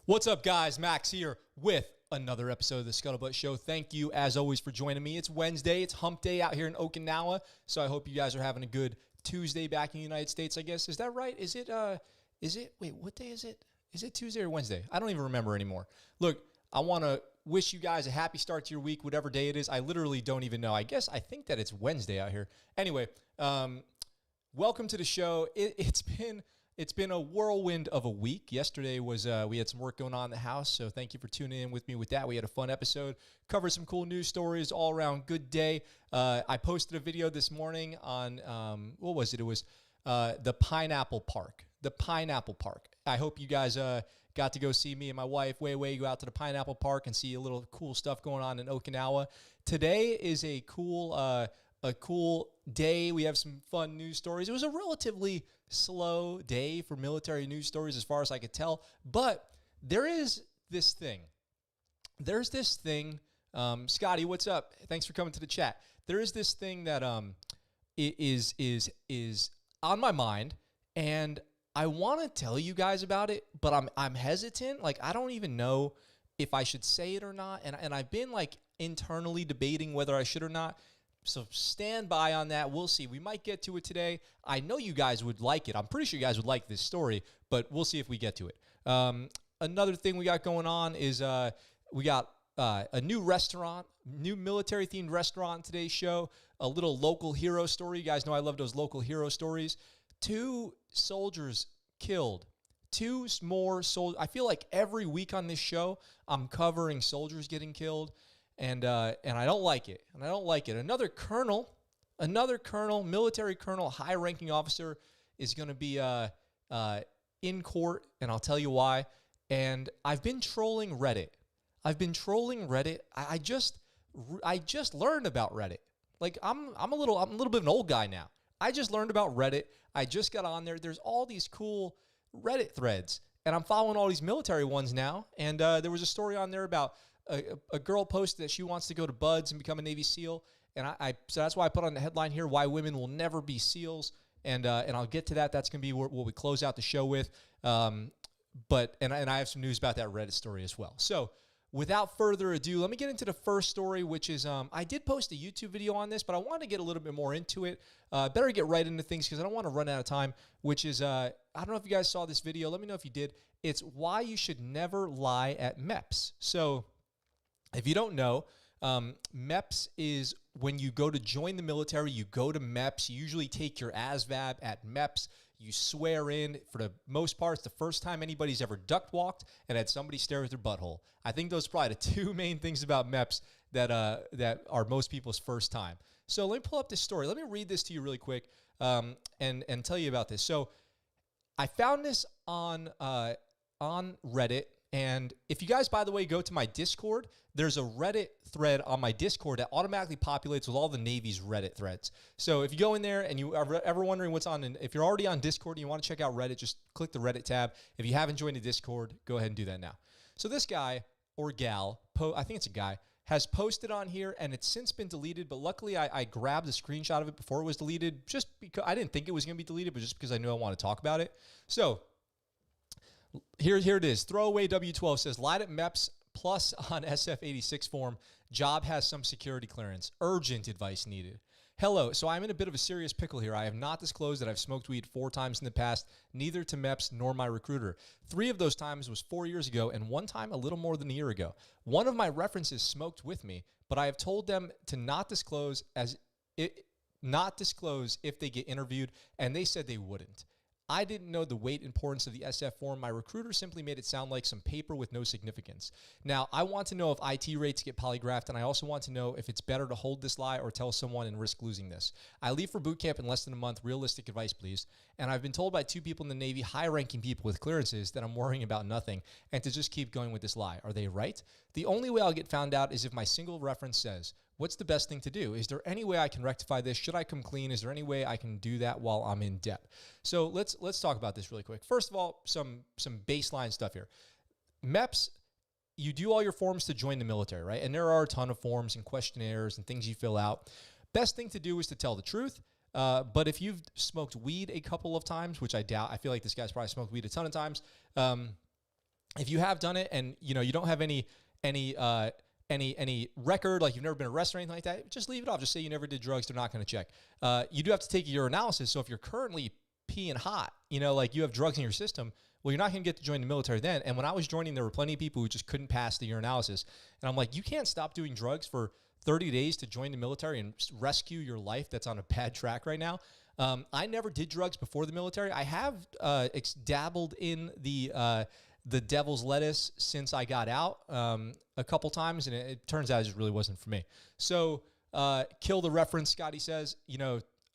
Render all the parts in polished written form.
What's up, guys? Max here with another episode of the ScuttleButt Show. Thank you, as always, for joining me. It's Wednesday. It's hump day out here in Okinawa, so I hope you guys are having a good Tuesday back in the United States, I guess. Is that right? Wait, what day is it? Is it Tuesday or Wednesday? I don't even remember anymore. Look, I want to wish you guys a happy start to your week, whatever day it is. I literally don't even know. I think that it's Wednesday out here. Anyway, welcome to the show. It's been a whirlwind of a week. Yesterday was we had some work going on in the house, so thank you for tuning in with me with that. We had a fun episode, covered some cool news stories, all around good day. I posted a video this morning on, what was it? It was the Pineapple Park. The Pineapple Park. I hope you guys got to go see me and my wife, go out to the Pineapple Park and see a little cool stuff going on in Okinawa. Today is a cool day. We have some fun news stories. It was a relatively slow day for military news stories as far as I could tell, but there is this thing. There's this thing. Scotty, what's up? Thanks for coming to the chat. There is this thing that is on my mind, and I want to tell you guys about it, but I'm hesitant. Like, I don't even know if I should say it or not, and I've been like internally debating whether I should or not. So stand by on that. We'll see. We might get to it today. I know you guys would like it. I'm pretty sure you guys would like this story, but we'll see if we get to it. Another thing we got going on is we got a new restaurant, new military-themed restaurant in today's show, a little local hero story. You guys know I love those local hero stories. 2 soldiers killed. 2 more soldiers. I feel like every week on this show, I'm covering soldiers getting killed. And I don't like it. And I don't like it. Another colonel, military colonel, high-ranking officer is going to be in court, and I'll tell you why. And I've been trolling Reddit. I just learned about Reddit. Like, I'm a little bit of an old guy now. I just learned about Reddit. I just got on there. There's all these cool Reddit threads, and I'm following all these military ones now. And there was a story on there about a girl posted that she wants to go to Buds and become a Navy SEAL, and so that's why I put on the headline here: why women will never be SEALs, and I'll get to that. That's going to be what we close out the show with. But I have some news about that Reddit story as well. So without further ado, let me get into the first story, which is I did post a YouTube video on this, but I want to get a little bit more into it. Better get right into things because I don't want to run out of time. Which is I don't know if you guys saw this video. Let me know if you did. It's why you should never lie at MEPS. So if you don't know, MEPS is when you go to join the military, you go to MEPS. You usually take your ASVAB at MEPS. You swear in. For the most part, it's the first time anybody's ever duck walked and had somebody stare at their butthole. I think those are probably the 2 main things about MEPS that are most people's first time. So let me pull up this story. Let me read this to you really quick and tell you about this. So I found this on Reddit. And if you guys, by the way, go to my Discord, there's a Reddit thread on my Discord that automatically populates with all the Navy's Reddit threads. So if you go in there and you are ever wondering what's on, and if you're already on Discord and you want to check out Reddit, just click the Reddit tab. If you haven't joined the Discord, go ahead and do that now. So this guy or gal, I think it's a guy, has posted on here, and it's since been deleted, but luckily I grabbed a screenshot of it before it was deleted, just because I didn't think it was going to be deleted, but just because I knew I want to talk about it. So here it is. Throwaway W12 says, lied at MEPS plus on SF-86 form. Job has some security clearance. Urgent advice needed. Hello. So I'm in a bit of a serious pickle here. I have not disclosed that I've smoked weed 4 times in the past, neither to MEPS nor my recruiter. 3 of those times was 4 years ago, and 1 time a little more than a year ago. One of my references smoked with me, but I have told them to not disclose if they get interviewed, and they said they wouldn't. I didn't know the weight importance of the SF form. My recruiter simply made it sound like some paper with no significance. Now, I want to know if IT rates get polygraphed, and I also want to know if it's better to hold this lie or tell someone and risk losing this. I leave for boot camp in less than a month. Realistic advice, please. And I've been told by 2 people in the Navy, high-ranking people with clearances, that I'm worrying about nothing and to just keep going with this lie. Are they right? The only way I'll get found out is if my single reference says, What's the best thing to do? Is there any way I can rectify this? Should I come clean? Is there any way I can do that while I'm in debt? So let's talk about this really quick. First of all, some baseline stuff here. MEPS, you do all your forms to join the military, right? And there are a ton of forms and questionnaires and things you fill out. Best thing to do is to tell the truth. But if you've smoked weed a couple of times, which I doubt, I feel like this guy's probably smoked weed a ton of times. If you have done it and you don't have any record, like you've never been arrested or anything like that, just leave it off. Just say you never did drugs. They're not going to check. You do have to take your analysis. So if you're currently peeing hot, like you have drugs in your system, well, you're not going to get to join the military then. And when I was joining, there were plenty of people who just couldn't pass the urinalysis. And I'm like, you can't stop doing drugs for 30 days to join the military and rescue your life that's on a bad track right now. I never did drugs before the military. I have dabbled in the devil's lettuce since I got out a couple times, and it turns out it just really wasn't for me. So kill the reference, Scotty says,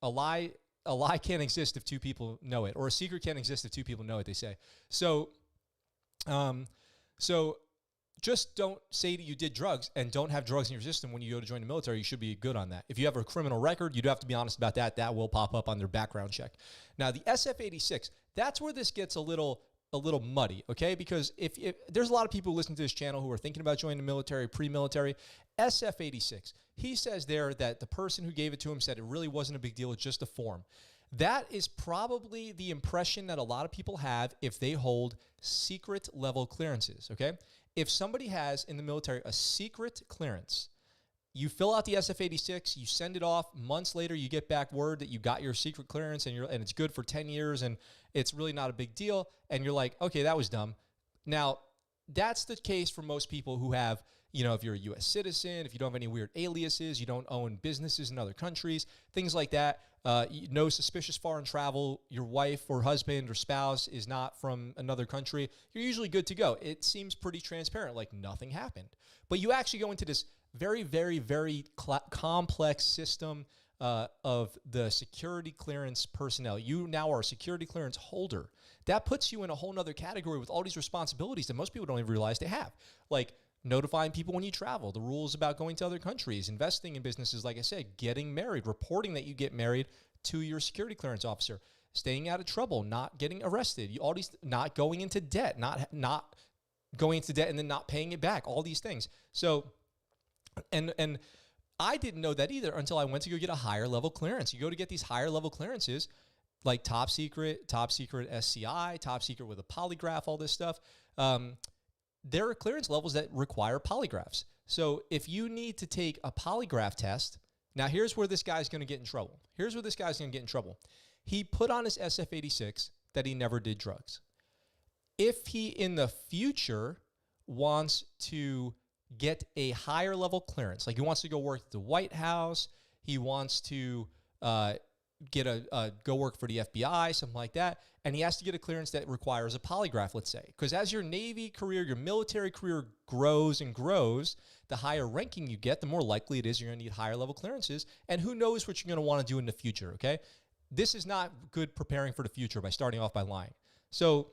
a lie can't exist if two people know it, or a secret can't exist if two people know it, they say. So just don't say that you did drugs and don't have drugs in your system when you go to join the military. You should be good on that. If you have a criminal record, you do have to be honest about that. That will pop up on their background check. Now, the SF-86, that's where this gets a little muddy, okay? Because if there's a lot of people who listen to this channel who are thinking about joining the military, pre-military. SF-86, he says there that the person who gave it to him said it really wasn't a big deal, it's just a form. That is probably the impression that a lot of people have if they hold secret level clearances, okay? If somebody has in the military a secret clearance, you fill out the SF-86, you send it off, months later you get back word that you got your secret clearance and it's good for 10 years and it's really not a big deal, and you're like, okay, that was dumb. Now, that's the case for most people who have, if you're a U.S. citizen, if you don't have any weird aliases, you don't own businesses in other countries, things like that, no suspicious foreign travel, your wife or husband or spouse is not from another country, you're usually good to go. It seems pretty transparent, like nothing happened. But you actually go into this very, very, very complex system of the security clearance personnel. You now are a security clearance holder. That puts you in a whole nother category with all these responsibilities that most people don't even realize they have. Like notifying people when you travel, the rules about going to other countries, investing in businesses, like I said, getting married, reporting that you get married to your security clearance officer, staying out of trouble, not getting arrested, all these, not going into debt, not going into debt and then not paying it back, all these things. So, and I didn't know that either until I went to go get a higher level clearance. You go to get these higher level clearances, like top secret SCI, top secret with a polygraph, all this stuff. There are clearance levels that require polygraphs. So if you need to take a polygraph test, now here's where this guy's going to get in trouble. He put on his SF-86 that he never did drugs. If he in the future wants to get a higher level clearance, like he wants to go work at the White House, he wants to go work for the FBI, something like that, and he has to get a clearance that requires a polygraph, let's say. Because as your Navy career, your military career grows and grows, the higher ranking you get, the more likely it is you're going to need higher level clearances, and who knows what you're going to want to do in the future, okay? This is not good preparing for the future by starting off by lying. So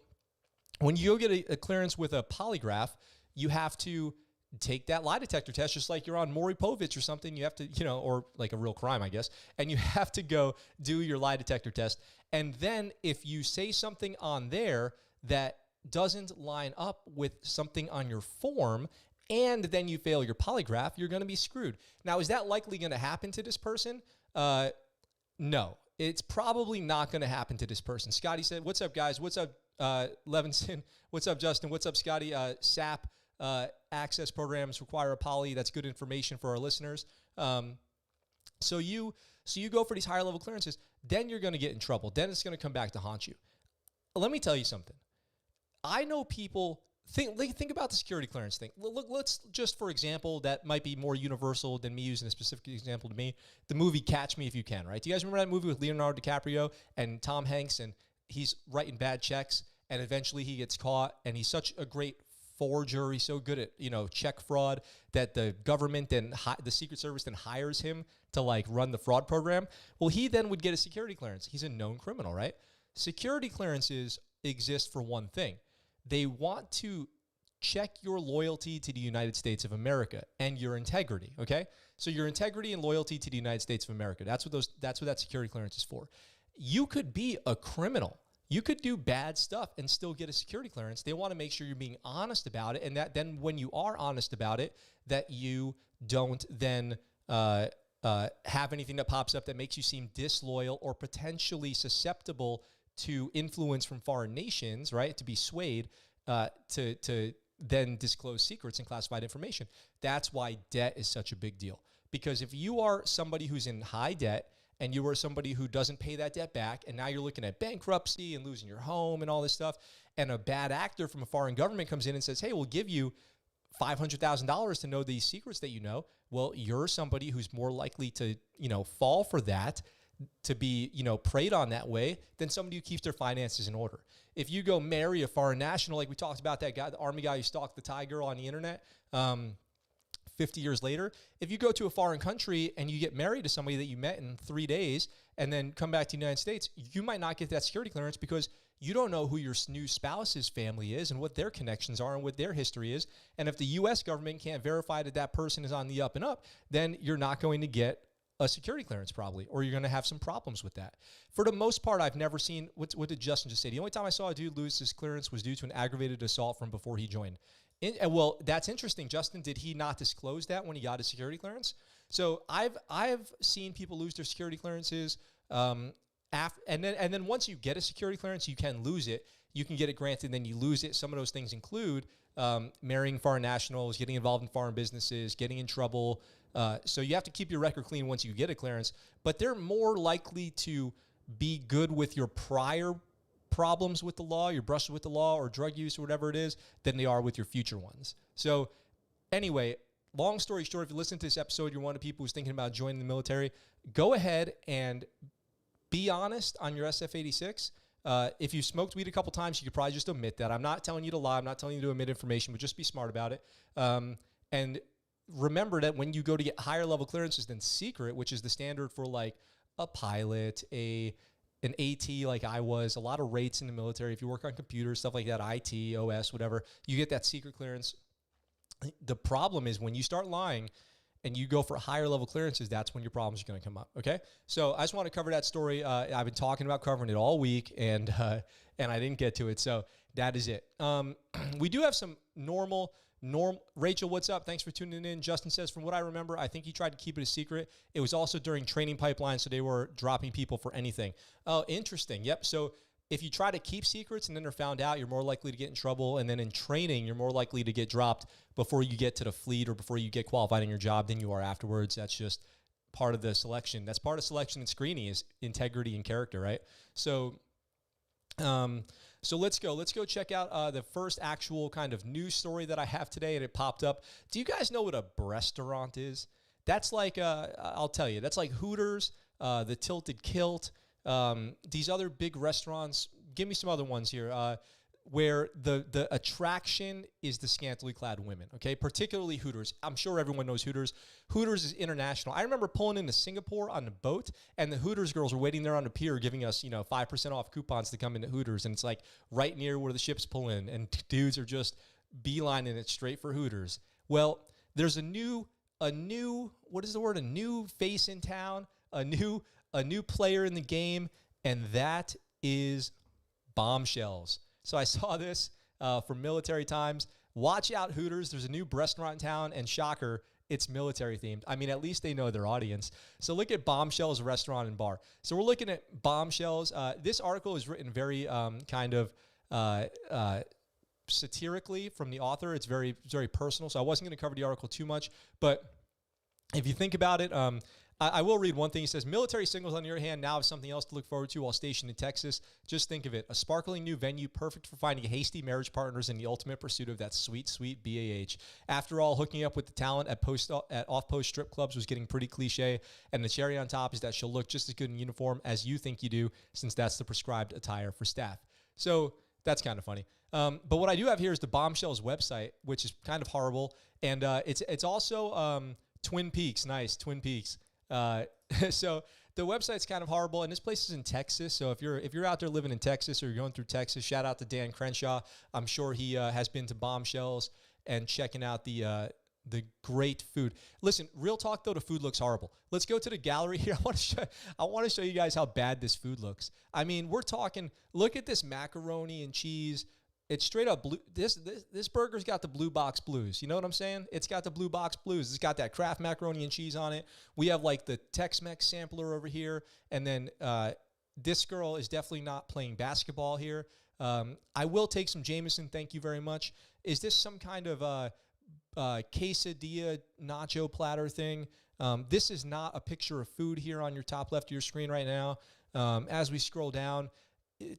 when you go get a clearance with a polygraph, you have to take that lie detector test, just like you're on Maury Povich or something. You have to, or like a real crime, I guess. And you have to go do your lie detector test. And then if you say something on there that doesn't line up with something on your form, and then you fail your polygraph, you're going to be screwed. Now, is that likely going to happen to this person? No, it's probably not going to happen to this person. Scotty said, what's up, guys? What's up, Levinson? What's up, Justin? What's up, Scotty? SAP. Access programs require a poly. That's good information for our listeners. So you go for these higher level clearances, then you're going to get in trouble. Then it's going to come back to haunt you. Let me tell you something. I know people think about the security clearance thing. Look, let's just, for example, that might be more universal than me using a specific example to me. The movie Catch Me If You Can, right? Do you guys remember that movie with Leonardo DiCaprio and Tom Hanks, and he's writing bad checks and eventually he gets caught, and he's such a great forger, he's so good at, check fraud, that the government and the Secret Service then hires him to like run the fraud program. Well, he then would get a security clearance. He's a known criminal, right? Security clearances exist for one thing. They want to check your loyalty to the United States of America and your integrity, okay? So your integrity and loyalty to the United States of America, that's what that security clearance is for. You could be a criminal. You could do bad stuff and still get a security clearance. They want to make sure you're being honest about it, and that then when you are honest about it, that you don't then have anything that pops up that makes you seem disloyal or potentially susceptible to influence from foreign nations, right? To be swayed to then disclose secrets and classified information. That's why debt is such a big deal. Because if you are somebody who's in high debt and you are somebody who doesn't pay that debt back, and now you're looking at bankruptcy and losing your home and all this stuff, and a bad actor from a foreign government comes in and says, hey, we'll give you $500,000 to know these secrets that you know, well, you're somebody who's more likely to, fall for that, to be, preyed on that way than somebody who keeps their finances in order. If you go marry a foreign national, like we talked about that guy, the army guy who stalked the Thai girl on the internet, 50 years later, if you go to a foreign country and you get married to somebody that you met in 3 days and then come back to the United States, you might not get that security clearance because you don't know who your new spouse's family is and what their connections are and what their history is. And if the U.S. government can't verify that that person is on the up and up, then you're not going to get a security clearance probably, or you're going to have some problems with that. For the most part, I've never seen, what did Justin just say? The only time I saw a dude lose his clearance was due to an aggravated assault from before he joined. Well, that's interesting. Justin, did he not disclose that when he got his security clearance? So I've seen people lose their security clearances and then once you get a security clearance, you can lose it. You can get it granted, and then you lose it. Some of those things include marrying foreign nationals, getting involved in foreign businesses, getting in trouble. So you have to keep your record clean once you get a clearance, but they're more likely to be good with your prior problems with the law, your brushes with the law or drug use or whatever it is, than they are with your future ones. So anyway, long story short, if you listen to this episode, you're one of the people who's thinking about joining the military, go ahead and be honest on your SF-86. If you smoked weed a couple times, you could probably just omit that. I'm not telling you to lie. I'm not telling you to omit information, but just be smart about it. And remember that when you go to get higher level clearances than secret, which is the standard for like a pilot, an AT like I was, a lot of rates in the military, if you work on computers, stuff like that, IT, OS, whatever, you get that secret clearance. The problem is when you start lying and you go for higher level clearances, that's when your problems are going to come up, okay? So I just want to cover that story. I've been talking about covering it all week, and I didn't get to it, so that is it. We do have some normal. Rachel, what's up? Thanks for tuning in. Justin says, from what I remember, I think he tried to keep it a secret. It was also during training pipeline, so they were dropping people for anything. Oh, interesting. Yep. So if you try to keep secrets and then they're found out, you're more likely to get in trouble. And then in training, you're more likely to get dropped before you get to the fleet or before you get qualified in your job than you are afterwards. That's just part of the selection. That's part of selection and screening is integrity and character, right? So let's go check out the first actual kind of news story that I have today, and it popped up. Do you guys know what a restaurant is? That's like, I'll tell you, that's like Hooters, the Tilted Kilt, these other big restaurants. Give me some other ones here. Where the attraction is the scantily clad women, okay? Particularly Hooters. I'm sure everyone knows Hooters. Hooters is international. I remember pulling into Singapore on the boat, and the Hooters girls were waiting there on the pier giving us, 5% off coupons to come into Hooters, and it's like right near where the ships pull in, and dudes are just beelining it straight for Hooters. Well, there's a new face in town, a new player in the game, and that is Bombshells. So I saw this from Military Times. Watch out, Hooters. There's a new restaurant in town, and shocker, it's military themed. I mean, at least they know their audience. So look at Bombshells Restaurant and Bar. So we're looking at Bombshells. This article is written very kind of satirically from the author. It's very, very personal. So I wasn't going to cover the article too much. But if you think about it, I will read one thing. He says, military singles, on the other hand, now have something else to look forward to while stationed in Texas. Just think of it. A sparkling new venue, perfect for finding hasty marriage partners in the ultimate pursuit of that sweet, sweet BAH. After all, hooking up with the talent at off-post strip clubs was getting pretty cliche, and the cherry on top is that she'll look just as good in uniform as you think you do, since that's the prescribed attire for staff. So that's kind of funny. But what I do have here is the Bombshells website, which is kind of horrible. And it's also Twin Peaks. Nice, Twin Peaks. So The website's kind of horrible, and this place is in Texas. So if you're out there living in Texas or you're going through Texas, shout out to Dan Crenshaw. I'm sure he has been to Bombshells and checking out the great food. Listen, real talk though, the food looks horrible. Let's go to the gallery here. I want to show you guys how bad this food looks. I mean, we're talking. Look at this macaroni and cheese. It's straight up blue. This burger's got the blue box blues. You know what I'm saying? It's got the blue box blues. It's got that Kraft macaroni and cheese on it. We have like the Tex-Mex sampler over here, and then this girl is definitely not playing basketball here. I will take some Jameson. Thank you very much. Is this some kind of quesadilla nacho platter thing? This is not a picture of food here on your top left of your screen right now. As we scroll down,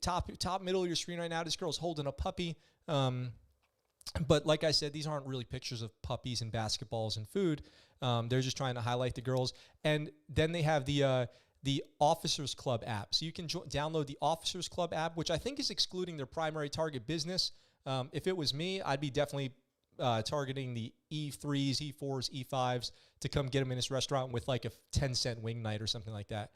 top middle of your screen right now, this girl's holding a puppy. But like I said, these aren't really pictures of puppies and basketballs and food. They're just trying to highlight the girls. And then they have the Officers Club app. So you can download the Officers Club app, which I think is excluding their primary target business. If it was me, I'd be definitely targeting the E3s, E4s, E5s to come get them in this restaurant with like a 10-cent wing night or something like that.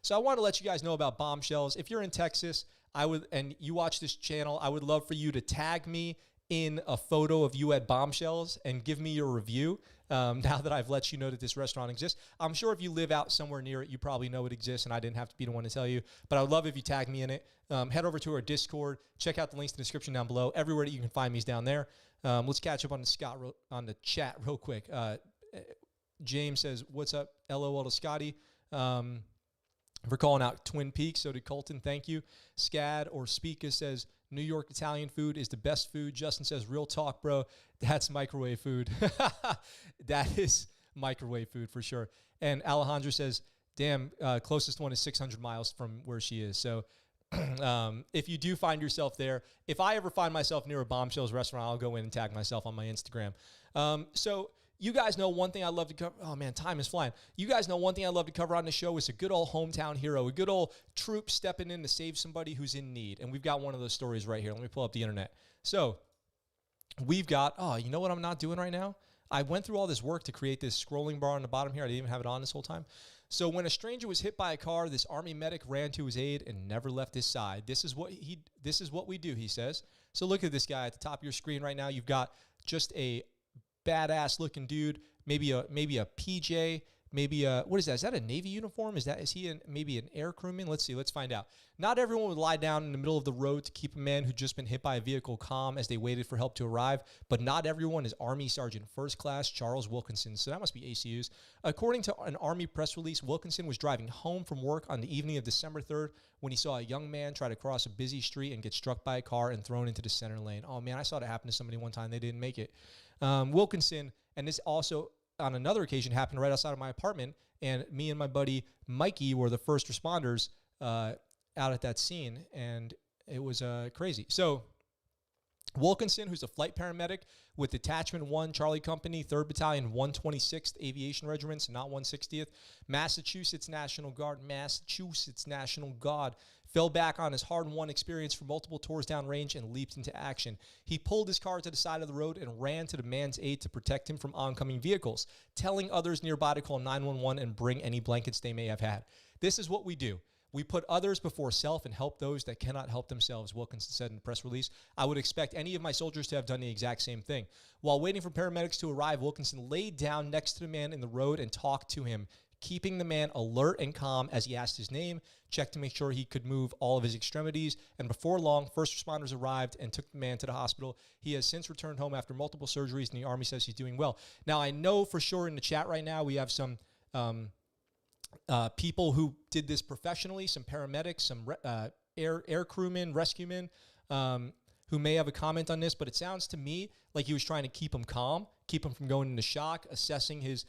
So I want to let you guys know about Bombshells. If you're in Texas, and you watch this channel, I would love for you to tag me in a photo of you at Bombshells and give me your review. Now that I've let you know that this restaurant exists, I'm sure if you live out somewhere near it, you probably know it exists, and I didn't have to be the one to tell you. But I would love if you tag me in it. Head over to our Discord. Check out the links in the description down below. Everywhere that you can find me is down there. Let's catch up on the chat real quick. James says, "What's up? LOL to Scotty." For calling out Twin Peaks. So did Colton. Thank you. Scad or Speaka says, New York Italian food is the best food. Justin says, real talk, bro. That's microwave food. That is microwave food for sure. And Alejandro says, damn, closest one is 600 miles from where she is. So if you do find yourself there, if I ever find myself near a Bombshells restaurant, I'll go in and tag myself on my Instagram. So you guys know one thing I love to cover. Oh, man, time is flying. You guys know one thing I love to cover on the show is a good old hometown hero, a good old troop stepping in to save somebody who's in need. And we've got one of those stories right here. Let me pull up the internet. So we've got, you know what I'm not doing right now? I went through all this work to create this scrolling bar on the bottom here. I didn't even have it on this whole time. So when a stranger was hit by a car, this Army medic ran to his aid and never left his side. This is what we do, he says. So look at this guy at the top of your screen right now. You've got just a badass looking dude, maybe a PJ, maybe what is that? Is that a Navy uniform? Is he maybe an air crewman? Let's see. Let's find out. Not everyone would lie down in the middle of the road to keep a man who'd just been hit by a vehicle calm as they waited for help to arrive. But not everyone is Army Sergeant First Class Charles Wilkinson. So that must be ACUs. According to an Army press release, Wilkinson was driving home from work on the evening of December 3rd when he saw a young man try to cross a busy street and get struck by a car and thrown into the center lane. Oh man, I saw that happen to somebody one time. They didn't make it. Wilkinson, and this also on another occasion happened right outside of my apartment, and me and my buddy Mikey were the first responders out at that scene, and it was crazy. So Wilkinson, who's a flight paramedic with Detachment 1 Charlie Company, 3rd Battalion, 126th Aviation Regiments, not 160th, Massachusetts National Guard, fell back on his hard-won experience from multiple tours downrange and leaped into action. He pulled his car to the side of the road and ran to the man's aid to protect him from oncoming vehicles, telling others nearby to call 911 and bring any blankets they may have had. This is what we do. We put others before self and help those that cannot help themselves, Wilkinson said in the press release. I would expect any of my soldiers to have done the exact same thing. While waiting for paramedics to arrive, Wilkinson laid down next to the man in the road and talked to him, keeping the man alert and calm as he asked his name, checked to make sure he could move all of his extremities, and before long, first responders arrived and took the man to the hospital. He has since returned home after multiple surgeries, and the Army says he's doing well. Now, I know for sure in the chat right now we have some people who did this professionally, some paramedics, some air crewmen, rescuemen, who may have a comment on this, but it sounds to me like he was trying to keep him calm, keep him from going into shock, assessing his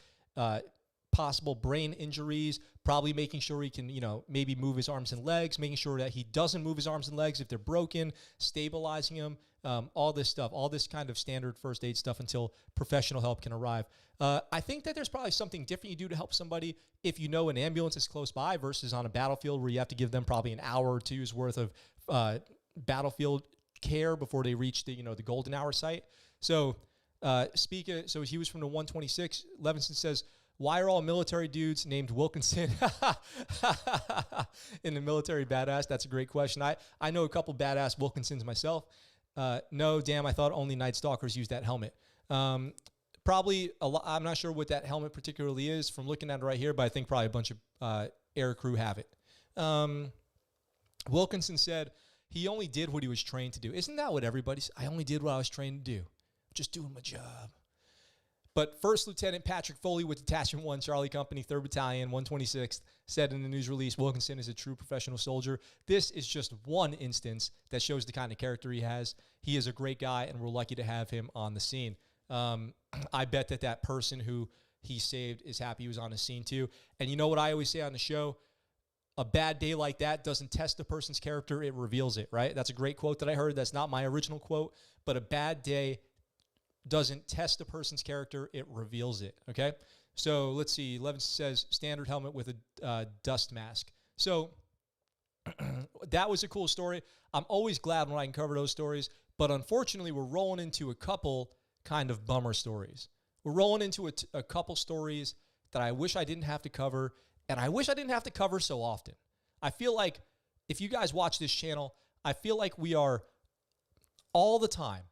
possible brain injuries, probably making sure he can, maybe move his arms and legs, making sure that he doesn't move his arms and legs if they're broken, stabilizing him, all this stuff, all this kind of standard first aid stuff until professional help can arrive. I think that there's probably something different you do to help somebody if you know an ambulance is close by versus on a battlefield where you have to give them probably an hour or two's worth of battlefield care before they reach the golden hour site. So so he was from the 126. Levinson says, Why are all military dudes named Wilkinson in the military badass? That's a great question. I know a couple badass Wilkinsons myself. No, damn, I thought only Night Stalkers used that helmet. Probably a lot. I'm not sure what that helmet particularly is from looking at it right here, but I think probably a bunch of air crew have it. Wilkinson said he only did what he was trained to do. Isn't that what everybody says? I only did what I was trained to do. Just doing my job. But First Lieutenant Patrick Foley with Detachment 1, Charlie Company, 3rd Battalion, 126th, said in the news release, Wilkinson is a true professional soldier. This is just one instance that shows the kind of character he has. He is a great guy, and we're lucky to have him on the scene. I bet that person who he saved is happy he was on the scene too. And you know what I always say on the show? A bad day like that doesn't test a person's character, it reveals it, right? That's a great quote that I heard. That's not my original quote, but a bad day doesn't test a person's character, it reveals it, okay? So let's see. Levin says standard helmet with a dust mask. So that was a cool story. I'm always glad when I can cover those stories, but unfortunately, we're rolling into a couple kind of bummer stories. We're rolling into a couple stories that I wish I didn't have to cover, and I wish I didn't have to cover so often. I feel like if you guys watch this channel, I feel like we are all the time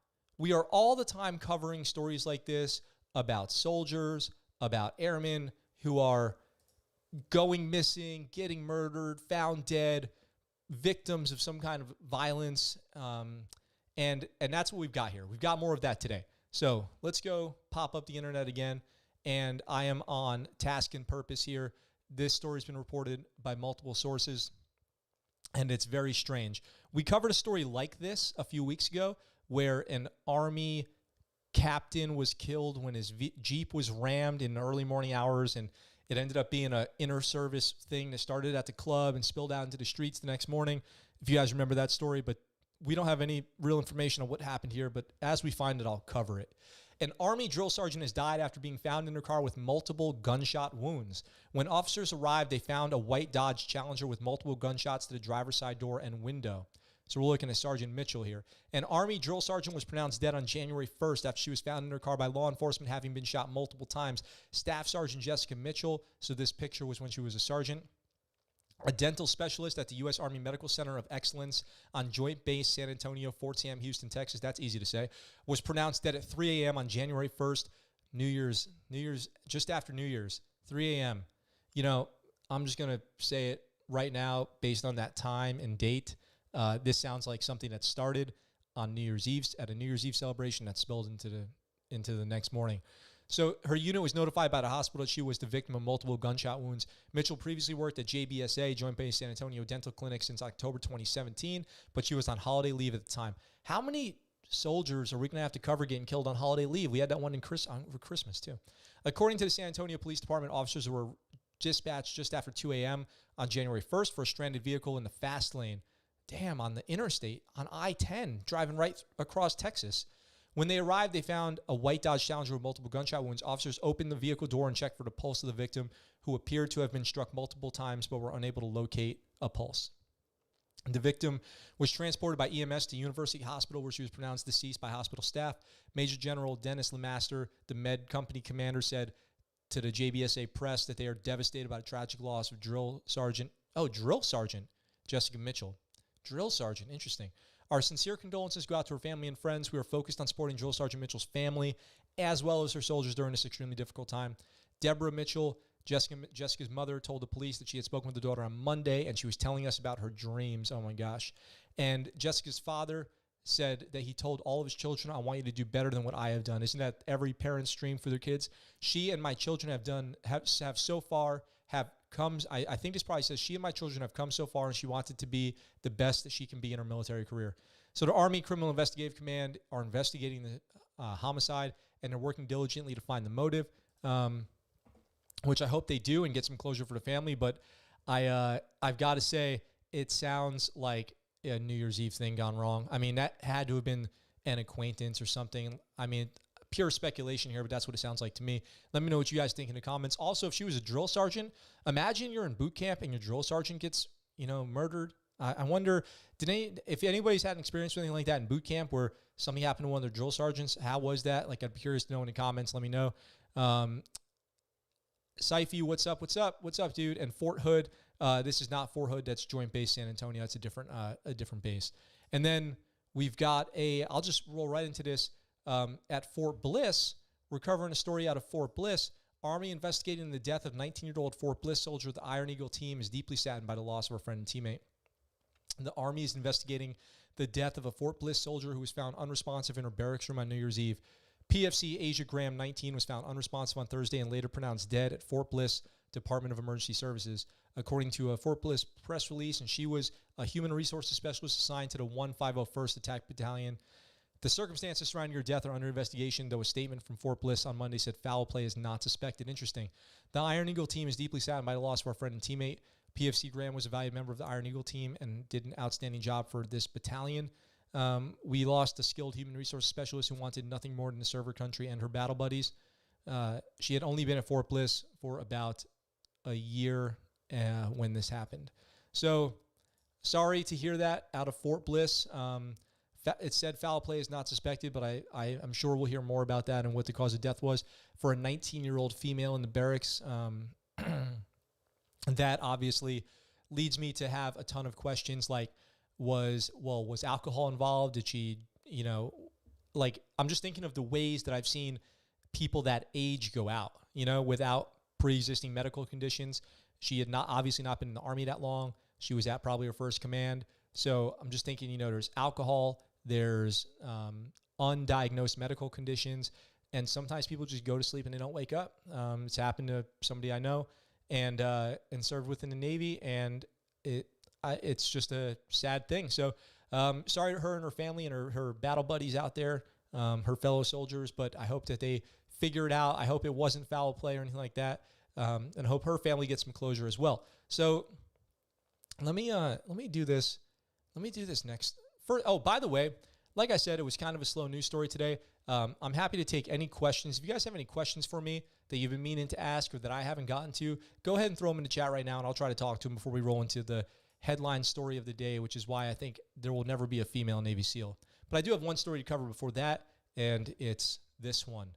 covering stories like this about soldiers, about airmen who are going missing, getting murdered, found dead, victims of some kind of violence. And that's what we've got here. We've got more of that today. So let's go pop up the internet again. And I am on task and purpose here. This story's been reported by multiple sources, and it's very strange. We covered a story like this a few weeks ago where an Army captain was killed when his Jeep was rammed in the early morning hours, and it ended up being an inter-service thing that started at the club and spilled out into the streets the next morning. If you guys remember that story, but we don't have any real information on what happened here, but as we find it, I'll cover it. An Army drill sergeant has died after being found in her car with multiple gunshot wounds. When officers arrived, they found a white Dodge Challenger with multiple gunshots to the driver's side door and window. So we're looking at Sergeant Mitchell here. An Army drill sergeant was pronounced dead on January 1st after she was found in her car by law enforcement, having been shot multiple times. Staff Sergeant Jessica Mitchell, so this picture was when she was a sergeant, a dental specialist at the U.S. Army Medical Center of Excellence on Joint Base San Antonio, Fort Sam, Houston, Texas, that's easy to say, was pronounced dead at 3 a.m. on January 1st, New Year's, just after New Year's, 3 a.m. You know, I'm just going to say it right now based on that time and date. This sounds like something that started on New Year's Eve, at a New Year's Eve celebration that spilled into the next morning. So her unit was notified by the hospital that she was the victim of multiple gunshot wounds. Mitchell previously worked at JBSA, Joint Base San Antonio Dental Clinic, since October 2017, but she was on holiday leave at the time. How many soldiers are we going to have to cover getting killed on holiday leave? We had that one for Christmas, too. According to the San Antonio Police Department, officers were dispatched just after 2 a.m. on January 1st for a stranded vehicle in the fast lane. Damn, on the interstate, on I-10, driving right across Texas. When they arrived, they found a white Dodge Challenger with multiple gunshot wounds. Officers opened the vehicle door and checked for the pulse of the victim, who appeared to have been struck multiple times but were unable to locate a pulse. The victim was transported by EMS to University Hospital, where she was pronounced deceased by hospital staff. Major General Dennis Lemaster, the Med Company commander, said to the JBSA press that they are devastated by the tragic loss of Drill Sergeant Jessica Mitchell. Drill Sergeant, interesting. Our sincere condolences go out to her family and friends. We are focused on supporting Drill Sergeant Mitchell's family as well as her soldiers during this extremely difficult time. Deborah Mitchell, Jessica's mother, told the police that she had spoken with the daughter on Monday, and she was telling us about her dreams. Oh, my gosh. And Jessica's father said that he told all of his children, I want you to do better than what I have done. Isn't that every parent's dream for their kids? She and my children have so far come, I think this probably says she and my children have come so far, and she wanted to be the best that she can be in her military career. So the Army Criminal Investigative Command are investigating the homicide, and they're working diligently to find the motive, which I hope they do and get some closure for the family. But I've got to say, it sounds like a New Year's Eve thing gone wrong. I mean, that had to have been an acquaintance or something. I mean, pure speculation here, but that's what it sounds like to me. Let me know what you guys think in the comments. Also, if she was a drill sergeant, imagine you're in boot camp and your drill sergeant gets, murdered. I wonder, if anybody's had an experience with anything like that in boot camp where something happened to one of their drill sergeants, how was that? Like, I'd be curious to know in the comments. Let me know. Syfy, what's up? What's up? What's up, dude? And Fort Hood. This is not Fort Hood. That's Joint Base San Antonio. It's a different base. And then we've got I'll just roll right into this. At Fort Bliss, we're covering a story out of Fort Bliss. Army investigating the death of 19-year-old Fort Bliss soldier. The Iron Eagle team is deeply saddened by the loss of a friend and teammate. The Army is investigating the death of a Fort Bliss soldier who was found unresponsive in her barracks room on New Year's Eve. PFC Asia Graham, 19, was found unresponsive on Thursday and later pronounced dead at Fort Bliss Department of Emergency Services, according to a Fort Bliss press release. And she was a human resources specialist assigned to the 1501st Attack Battalion. The circumstances surrounding her death are under investigation, though a statement from Fort Bliss on Monday said foul play is not suspected. Interesting. The Iron Eagle team is deeply saddened by the loss of our friend and teammate. PFC Graham was a valued member of the Iron Eagle team and did an outstanding job for this battalion. We lost a skilled human resources specialist who wanted nothing more than to serve her country and her battle buddies. She had only been at Fort Bliss for about a year when this happened. So sorry to hear that out of Fort Bliss. It said foul play is not suspected, but I'm sure we'll hear more about that and what the cause of death was for a 19-year-old female in the barracks. That obviously leads me to have a ton of questions like, was alcohol involved? Did she, I'm just thinking of the ways that I've seen people that age go out, without pre-existing medical conditions. She had obviously not been in the Army that long. She was at probably her first command. So I'm just thinking, there's alcohol, there's undiagnosed medical conditions, and sometimes people just go to sleep and they don't wake up. It's happened to somebody I know and served within the Navy, and it's just a sad thing. So sorry to her and her family and her battle buddies out there, her fellow soldiers, but I hope that they figure it out. I hope it wasn't foul play or anything like that, and I hope her family gets some closure as well. So let me do this. Let me do this next. By the way, like I said, it was kind of a slow news story today. I'm happy to take any questions. If you guys have any questions for me that you've been meaning to ask or that I haven't gotten to, go ahead and throw them in the chat right now, and I'll try to talk to them before we roll into the headline story of the day, which is why I think there will never be a female Navy SEAL. But I do have one story to cover before that, and it's this one.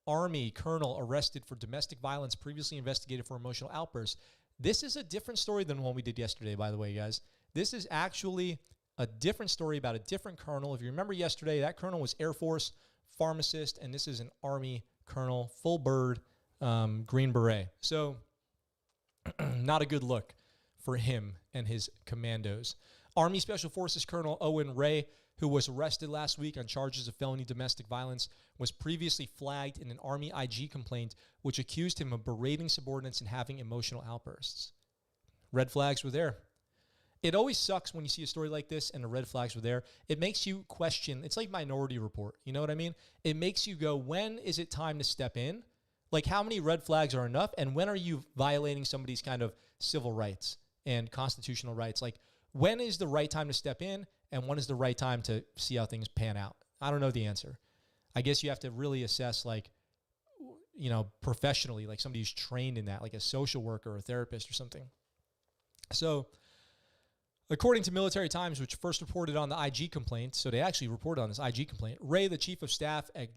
Army colonel arrested for domestic violence, previously investigated for emotional outbursts. This is a different story than the one we did yesterday, by the way, guys. This is actually a different story about a different colonel. If you remember yesterday, that colonel was Air Force, pharmacist, and this is an Army colonel, full bird, Green Beret. So not a good look for him and his commandos. Army Special Forces Colonel Owen Ray, who was arrested last week on charges of felony domestic violence, was previously flagged in an Army IG complaint which accused him of berating subordinates and having emotional outbursts. Red flags were there. It always sucks when you see a story like this and the red flags were there. It makes you question. It's like Minority Report. You know what I mean? It makes you go, when is it time to step in? Like, how many red flags are enough? And when are you violating somebody's kind of civil rights and constitutional rights? Like, when is the right time to step in and when is the right time to see how things pan out? I don't know the answer. I guess you have to really assess, like, professionally, like somebody who's trained in that, like a social worker or a therapist or something. So, according to Military Times, which first reported on the IG complaint, so they actually reported on this IG complaint, Ray, the chief of staff at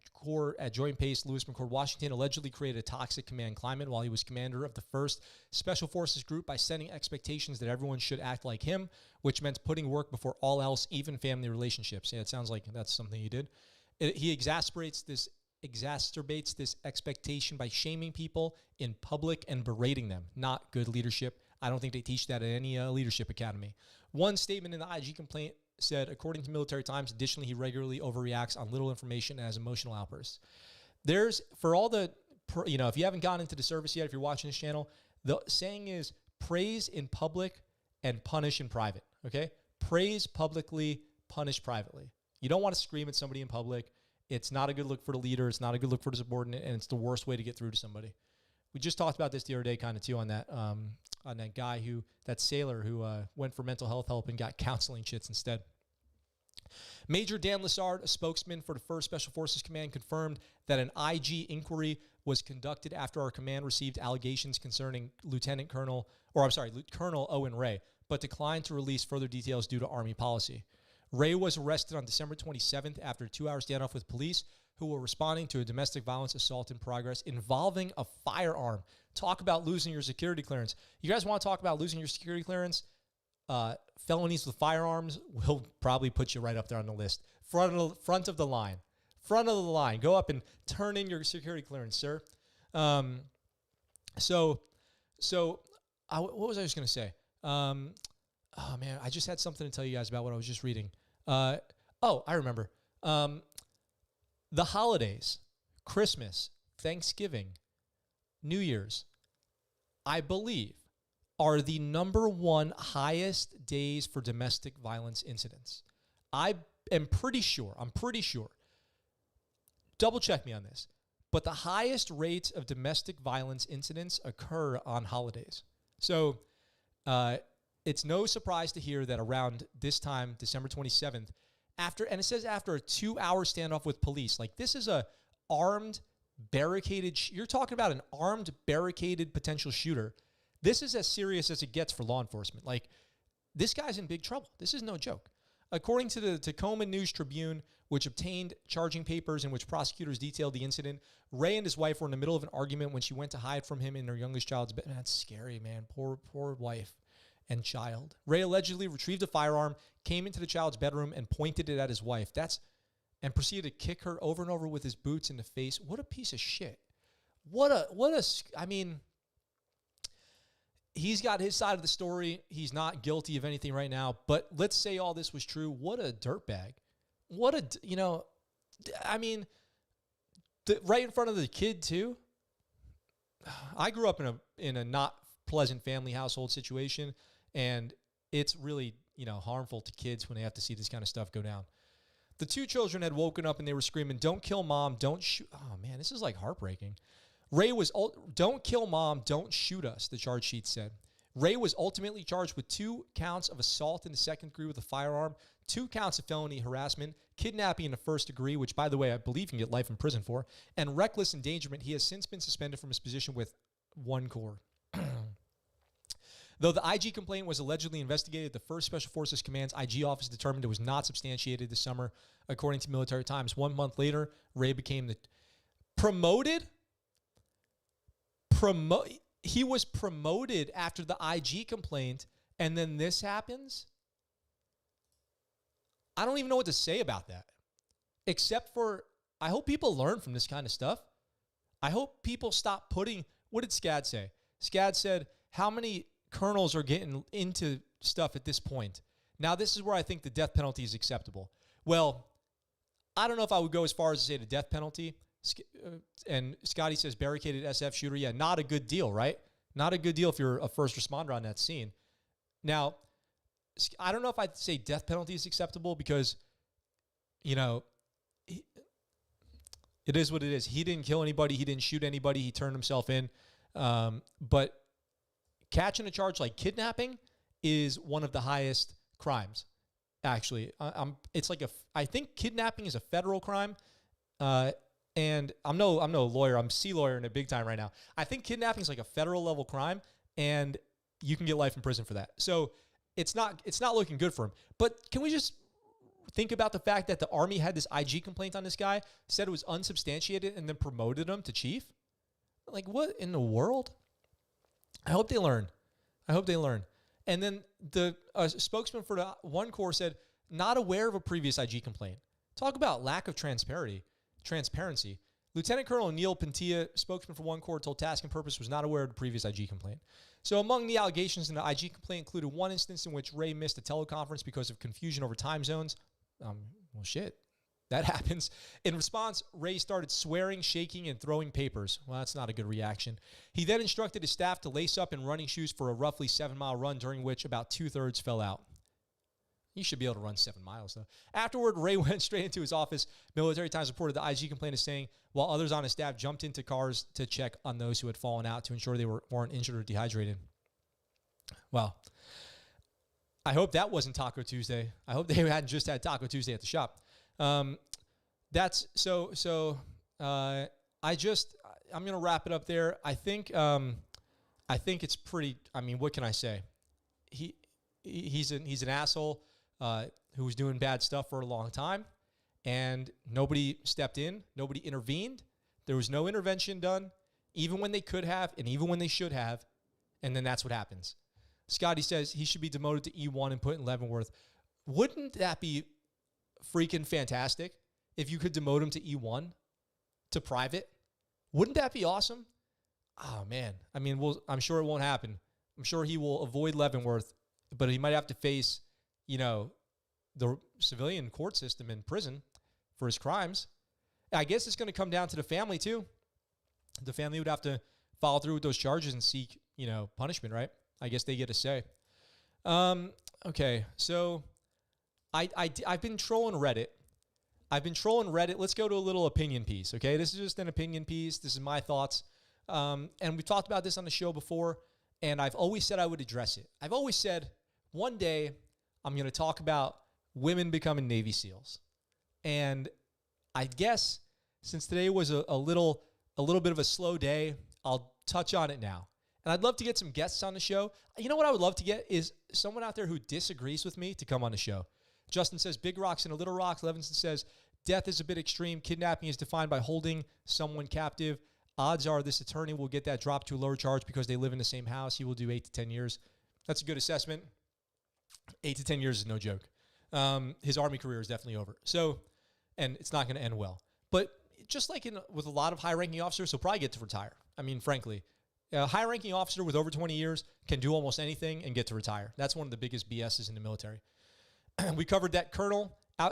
Joint Base Lewis McChord, Washington, allegedly created a toxic command climate while he was commander of the 1st Special Forces Group by setting expectations that everyone should act like him, which meant putting work before all else, even family relationships. Yeah, it sounds like that's something he did. He exacerbates this expectation by shaming people in public and berating them. Not good leadership. I don't think they teach that at any leadership academy. One statement in the IG complaint said, according to Military Times, additionally, he regularly overreacts on little information and has emotional outbursts. For all the, if you haven't gotten into the service yet, if you're watching this channel, the saying is praise in public and punish in private, okay? Praise publicly, punish privately. You don't want to scream at somebody in public. It's not a good look for the leader. It's not a good look for the subordinate, and it's the worst way to get through to somebody. We just talked about this the other day kind of too on that guy that sailor who went for mental health help and got counseling shits instead. Major Dan Lessard, a spokesman for the 1st Special Forces Command, confirmed that an IG inquiry was conducted after our command received allegations concerning Colonel Owen Ray, but declined to release further details due to Army policy. Ray was arrested on December 27th after a 2-hour standoff with police who were responding to a domestic violence assault in progress involving a firearm. Talk about losing your security clearance. You guys want to talk about losing your security clearance? Felonies with firearms will probably put you right up there on the list. Front of the line. Front of the line. Go up and turn in your security clearance, sir. What was I just going to say? Oh, man, I just had something to tell you guys about what I was just reading. I remember. The holidays, Christmas, Thanksgiving, New Year's, I believe, are the number one highest days for domestic violence incidents. I am pretty sure, double check me on this, but the highest rates of domestic violence incidents occur on holidays. So it's no surprise to hear that around this time, December 27th, after a 2-hour standoff with police, like this is a armed, barricaded, you're talking about an armed, barricaded potential shooter. This is as serious as it gets for law enforcement. Like, this guy's in big trouble. This is no joke. According to the Tacoma News-Tribune, which obtained charging papers in which prosecutors detailed the incident, Ray and his wife were in the middle of an argument when she went to hide from him in her youngest child's bed. Man, that's scary, man. Poor wife and child. Ray allegedly retrieved a firearm, came into the child's bedroom, and pointed it at his wife. And proceeded to kick her over and over with his boots in the face. What a piece of shit. He's got his side of the story. He's not guilty of anything right now. But let's say all this was true. What a dirtbag. Right in front of the kid, too. I grew up in a not pleasant family household situation, and it's really, harmful to kids when they have to see this kind of stuff go down. The two children had woken up and they were screaming, "Don't kill mom, don't shoot." Oh, man, this is like heartbreaking. Ray was, "Don't kill mom, don't shoot us," the charge sheet said. Ray was ultimately charged with 2 counts of assault in the second degree with a firearm, 2 counts of felony harassment, kidnapping in the first degree, which, by the way, I believe you can get life in prison for, and reckless endangerment. He has since been suspended from his position with 1 Corps. Though the IG complaint was allegedly investigated, the 1st Special Forces Command's IG office determined it was not substantiated this summer, according to Military Times. 1 month later, Ray became he was promoted after the IG complaint, and then this happens? I don't even know what to say about that. Except for, I hope people learn from this kind of stuff. I hope people stop putting, what did SCAD say? SCAD said, how many colonels are getting into stuff at this point? Now, this is where I think the death penalty is acceptable. Well, I don't know if I would go as far as to say the death penalty. And Scotty says barricaded SF shooter. Yeah, not a good deal, right? Not a good deal if you're a first responder on that scene. Now, I don't know if I'd say death penalty is acceptable because, it is what it is. He didn't kill anybody. He didn't shoot anybody. He turned himself in. But catching a charge like kidnapping is one of the highest crimes. Actually, I think kidnapping is a federal crime. And I'm no lawyer. I'm C-lawyer in a big time right now. I think kidnapping is like a federal level crime, and you can get life in prison for that. So it's not looking good for him. But can we just think about the fact that the Army had this IG complaint on this guy, said it was unsubstantiated, and then promoted him to chief? Like, what in the world? I hope they learn. And then the spokesman for the 1 Corps said, not aware of a previous IG complaint. Talk about lack of transparency. Lieutenant Colonel Neil Pintia, spokesman for 1 Corps, told Task and Purpose was not aware of the previous IG complaint. So among the allegations in the IG complaint included one instance in which Ray missed a teleconference because of confusion over time zones. Well, shit. That happens. In response, Ray started swearing, shaking, and throwing papers. Well, that's not a good reaction. He then instructed his staff to lace up in running shoes for a roughly 7-mile run, during which about 2/3 fell out. You should be able to run 7 miles, though. Afterward, Ray went straight into his office. Military Times reported the IG complaint is saying, while others on his staff jumped into cars to check on those who had fallen out to ensure they weren't injured or dehydrated. Well, I hope that wasn't Taco Tuesday. I hope they hadn't just had Taco Tuesday at the shop. I'm going to wrap it up there. I think it's pretty, what can I say? He's an asshole. who was doing bad stuff for a long time, and nobody stepped in, nobody intervened. There was no intervention done, even when they could have and even when they should have, and then that's what happens. Scotty says he should be demoted to E1 and put in Leavenworth. Wouldn't that be freaking fantastic if you could demote him to E1, to private? Wouldn't that be awesome? Oh, man. I mean, I'm sure it won't happen. I'm sure he will avoid Leavenworth, but he might have to face, the civilian court system in prison for his crimes. I guess it's going to come down to the family, too. The family would have to follow through with those charges and seek, punishment, right? I guess they get a say. Okay, so I've been trolling Reddit. Let's go to a little opinion piece, okay? This is just an opinion piece. This is my thoughts. And we've talked about this on the show before, and I've always said I would address it. I've always said one day I'm going to talk about women becoming Navy SEALs. And I guess since today was a little bit of a slow day, I'll touch on it now. And I'd love to get some guests on the show. You know what I would love to get is someone out there who disagrees with me to come on the show. Justin says, big rocks and a little rocks. Levinson says, death is a bit extreme. Kidnapping is defined by holding someone captive. Odds are this attorney will get that dropped to a lower charge because they live in the same house. He will do 8 to 10 years. That's a good assessment. 8 to 10 years is no joke. His Army career is definitely over. So, and it's not going to end well. But just like with a lot of high-ranking officers, he'll probably get to retire. I mean, frankly, a high-ranking officer with over 20 years can do almost anything and get to retire. That's one of the biggest BSs in the military. We covered that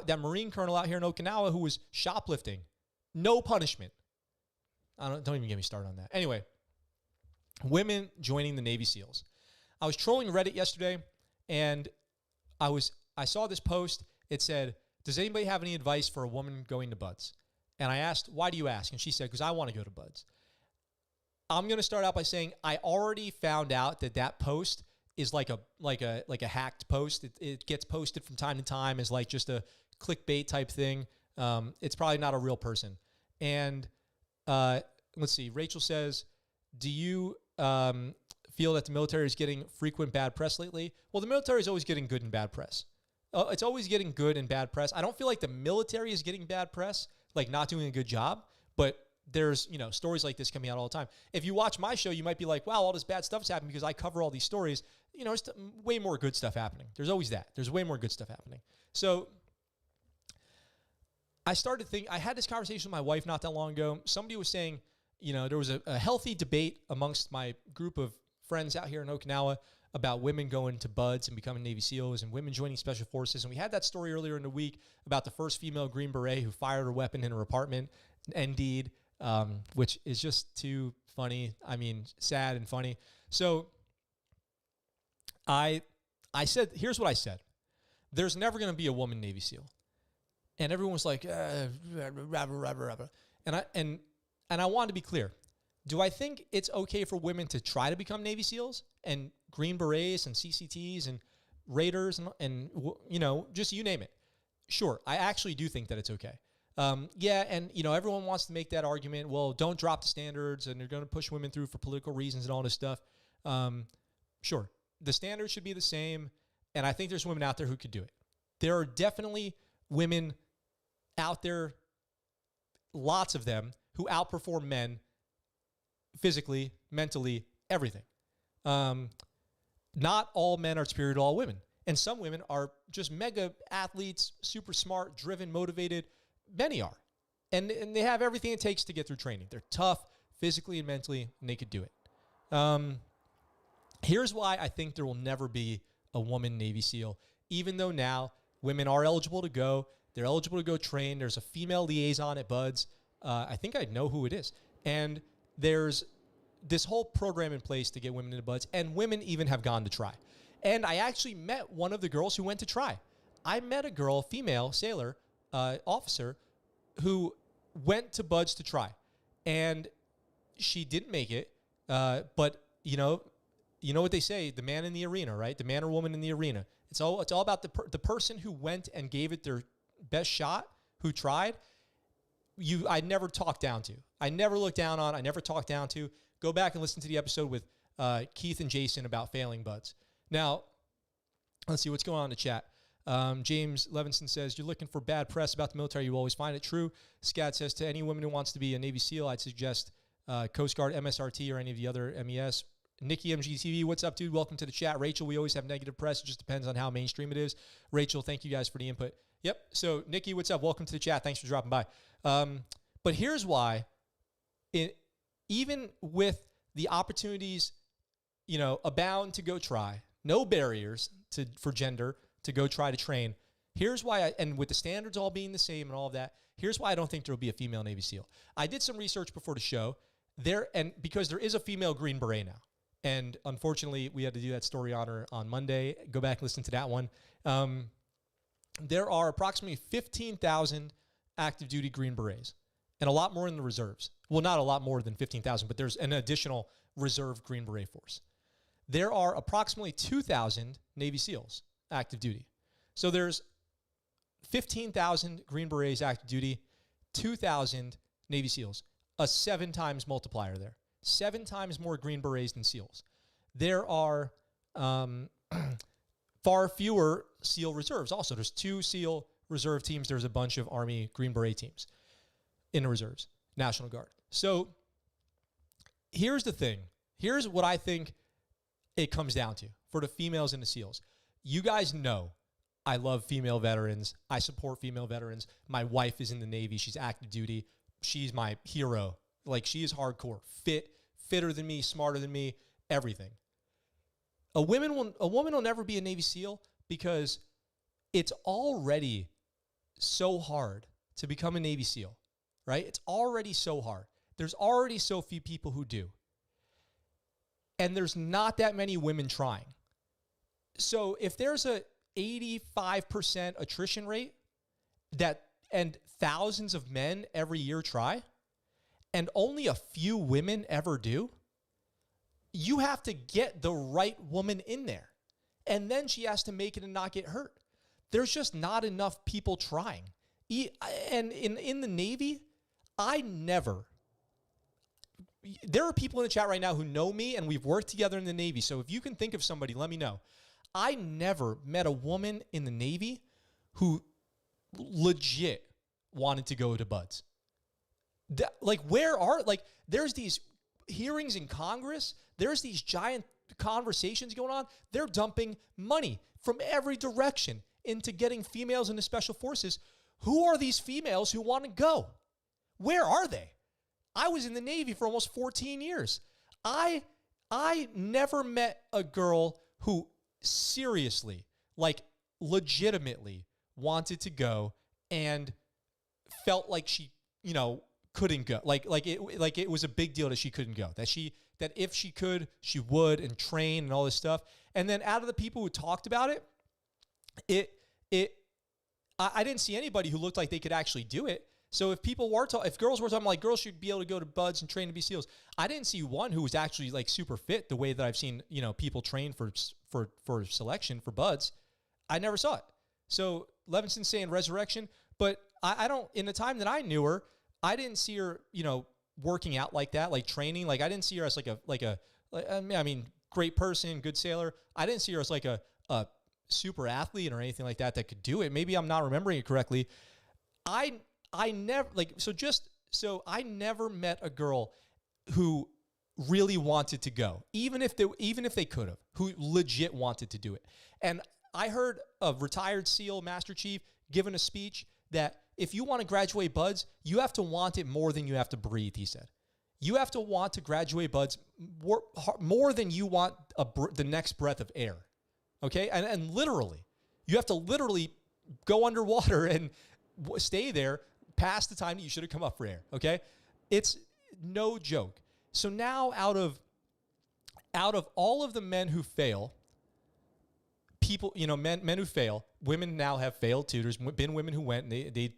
that Marine colonel out here in Okinawa who was shoplifting. No punishment. Don't even get me started on that. Anyway, women joining the Navy SEALs. I was trolling Reddit yesterday, and I saw this post. It said, does anybody have any advice for a woman going to BUD/S? And I asked, why do you ask? And she said, because I want to go to BUD/S. I'm going to start out by saying I already found out that post is like a hacked post. It gets posted from time to time as like just a clickbait type thing. It's probably not a real person. And let's see. Rachel says, do you feel that the military is getting frequent bad press lately? Well, the military is always getting good and bad press. It's always getting good and bad press. I don't feel like the military is getting bad press, like not doing a good job, but there's, stories like this coming out all the time. If you watch my show, you might be like, wow, all this bad stuff's happening because I cover all these stories. There's way more good stuff happening. There's always that. There's way more good stuff happening. So I started thinking, I had this conversation with my wife not that long ago. Somebody was saying, there was a healthy debate amongst my group of friends out here in Okinawa about women going to BUD/S and becoming Navy SEALs and women joining Special Forces. And we had that story earlier in the week about the first female Green Beret who fired her weapon in her apartment, indeed, which is just too funny. I mean, sad and funny. So I said, here's what I said. There's never going to be a woman Navy SEAL. And everyone was like, and I wanted to be clear. Do I think it's okay for women to try to become Navy SEAls and Green Berets and CCTs and Raiders and just you name it? Sure, I actually do think that it's okay. Yeah, and everyone wants to make that argument. Well, don't drop the standards, and they're going to push women through for political reasons and all this stuff. Sure, the standards should be the same, and I think there's women out there who could do it. There are definitely women out there, lots of them, who outperform men physically, mentally, everything. Not all men are superior to all women. And some women are just mega athletes, super smart, driven, motivated. Many are. And they have everything it takes to get through training. They're tough physically and mentally, and they could do it. Here's why I think there will never be a woman Navy SEAL, even though now women are eligible to go. They're eligible to go train. There's a female liaison at BUD/S. I think I know who it is. And there's this whole program in place to get women into BUD/S, and women even have gone to try. And I actually met one of the girls who went to try. I met a girl, female sailor, officer, who went to BUD/S to try. And she didn't make it, but you know what they say, the man in the arena, right? The man or woman in the arena. It's all about the person who went and gave it their best shot, who tried. I never talked down to. I never looked down on. I never talked down to. Go back and listen to the episode with Keith and Jason about failing BUD/S. Now, let's see what's going on in the chat. James Levinson says, you're looking for bad press about the military. You always find it true. Scat says, to any woman who wants to be a Navy SEAL, I'd suggest Coast Guard, MSRT, or any of the other MES. Nikki MGTV, what's up, dude? Welcome to the chat. Rachel, we always have negative press. It just depends on how mainstream it is. Rachel, thank you guys for the input. Yep. So, Nikki, what's up? Welcome to the chat. Thanks for dropping by. But here's why. Even with the opportunities, abound to go try, no barriers for gender to go try to train. Here's why, and with the standards all being the same and all of that, here's why I don't think there will be a female Navy SEAL. I did some research before the show because there is a female Green Beret now. And unfortunately, we had to do that story on her on Monday. Go back and listen to that one. There are approximately 15,000 active duty Green Berets and a lot more in the reserves. Well, not a lot more than 15,000, but there's an additional reserve Green Beret force. There are approximately 2,000 Navy SEALs active duty. So there's 15,000 Green Berets active duty, 2,000 Navy SEALs, a 7 times multiplier there. 7 times more Green Berets than SEALs. There are far fewer SEAL reserves. Also, there's 2 SEAL reserve teams. There's a bunch of Army Green Beret teams in the reserves, National Guard. So here's the thing. Here's what I think it comes down to for the females and the SEALs. You guys know I love female veterans. I support female veterans. My wife is in the Navy. She's active duty. She's my hero. Like, she is hardcore, fitter than me, smarter than me, everything. A woman will never be a Navy SEAL because it's already so hard to become a Navy SEAL, right? It's already so hard. There's already so few people who do. And there's not that many women trying. So if there's a 85% attrition rate and thousands of men every year try, and only a few women ever do, you have to get the right woman in there. And then she has to make it and not get hurt. There's just not enough people trying. And in the Navy, there are people in the chat right now who know me, and we've worked together in the Navy. So if you can think of somebody, let me know. I never met a woman in the Navy who legit wanted to go to BUD/S. There's these hearings in Congress. There's these giant conversations going on. They're dumping money from every direction into getting females into special forces. Who are these females who want to go? Where are they? I was in the Navy for almost 14 years. I never met a girl who seriously, legitimately wanted to go and felt like she, couldn't go. It was a big deal that she couldn't go. That if she could, she would, and train and all this stuff. And then out of the people who talked about it, I didn't see anybody who looked like they could actually do it. So if girls were talking like girls should be able to go to BUD/S and train to be SEALs, I didn't see one who was actually super fit the way that I've seen people train for selection for BUD/S. I never saw it. So Levinson's saying resurrection, but I don't. In the time that I knew her, I didn't see her working out like that, like training. Like I didn't see her as great person, good sailor. I didn't see her as a super athlete or anything like that could do it. Maybe I'm not remembering it correctly. I never met a girl who really wanted to go, even if they could have, who legit wanted to do it. And I heard a retired SEAL Master Chief giving a speech that if you want to graduate BUD/S, you have to want it more than you have to breathe, he said. You have to want to graduate BUD/S more than you want the next breath of air, okay? And literally, you have to literally go underwater and stay there past the time that you should have come up for air, okay? It's no joke. So now out of all of the men who fail, men who fail, women now have failed too. There's been women who went and they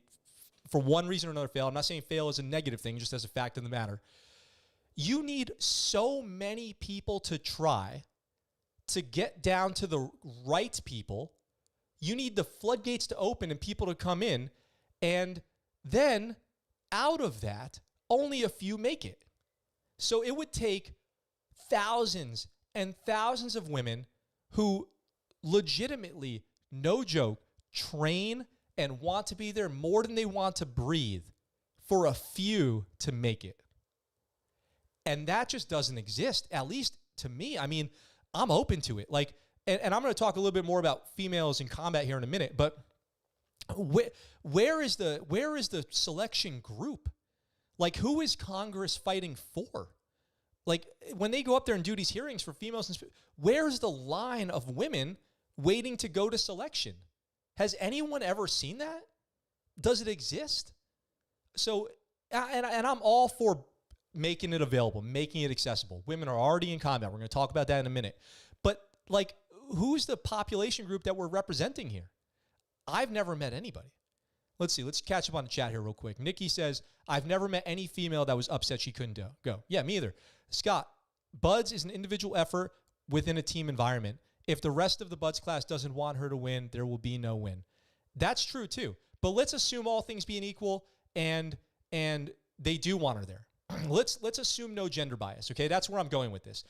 for one reason or another fail. I'm not saying fail is a negative thing, just as a fact of the matter. You need so many people to try to get down to the right people. You need the floodgates to open and people to come in. And then out of that, only a few make it. So it would take thousands and thousands of women who legitimately, no joke, train and want to be there more than they want to breathe for a few to make it. And that just doesn't exist, at least to me. I mean, I'm open to it. Like, and I'm going to talk a little bit more about females in combat here in a minute, but where is the selection group? Like, who is Congress fighting for? Like, when they go up there and do these hearings for females, where's the line of women waiting to go to selection? Has anyone ever seen that? Does it exist? So, and I'm all for making it available, making it accessible. Women are already in combat. We're going to talk about that in a minute. But, like, who's the population group that we're representing here? I've never met anybody. Let's see. Let's catch up on the chat here real quick. Nikki says, I've never met any female that was upset she couldn't go. Yeah, me either. Scott, Buds is an individual effort within a team environment. If the rest of the Buds class doesn't want her to win, there will be no win. That's true too. But let's assume all things being equal and they do want her there. Let's assume no gender bias, okay? That's where I'm going with this.